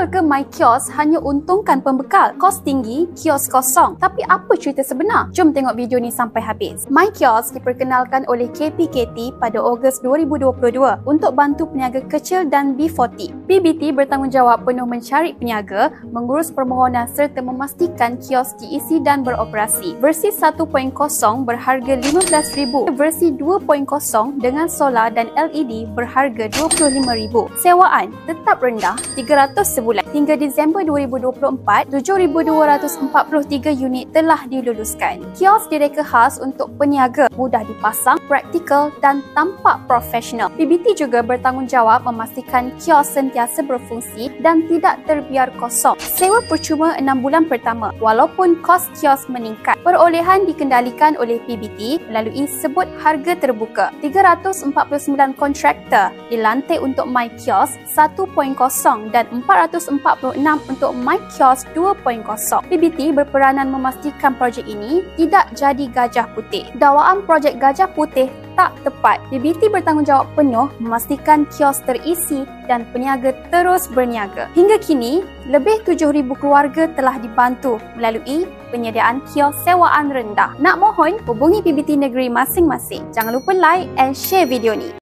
ke My Kiosk hanya untungkan pembekal? Kos tinggi, kios kosong. Tapi apa cerita sebenar? Jom tengok video ni sampai habis. My Kiosk diperkenalkan oleh KPKT pada Ogos 2022 untuk bantu peniaga kecil dan B40. PBT bertanggungjawab penuh mencari peniaga, mengurus permohonan serta memastikan kios diisi dan beroperasi. Versi 1.0 berharga RM15,000. Versi 2.0 dengan solar dan LED berharga RM25,000. Sewaan tetap rendah RM300 sebulan. Hingga Disember 2024, 7,243 unit telah diluluskan. Kios direka khas untuk peniaga, mudah dipasang, praktikal dan tampak profesional. PBT juga bertanggungjawab memastikan kios sentiasa berfungsi dan tidak terbiar kosong. Sewa percuma 6 bulan pertama walaupun kos kios meningkat. Perolehan dikendalikan oleh PBT melalui sebut harga terbuka. 349 kontraktor dilantik untuk My Kiosk 1.0 dan 446 untuk My Kiosk 2.0. PBT berperanan memastikan projek ini tidak jadi gajah putih. Dakwaan projek gajah putih tak tepat. PBT bertanggungjawab penuh memastikan kios terisi dan peniaga terus berniaga. Hingga kini, lebih 7,000 keluarga telah dibantu melalui penyediaan kios sewaan rendah. Nak mohon, hubungi PBT negeri masing-masing. Jangan lupa like and share video ni.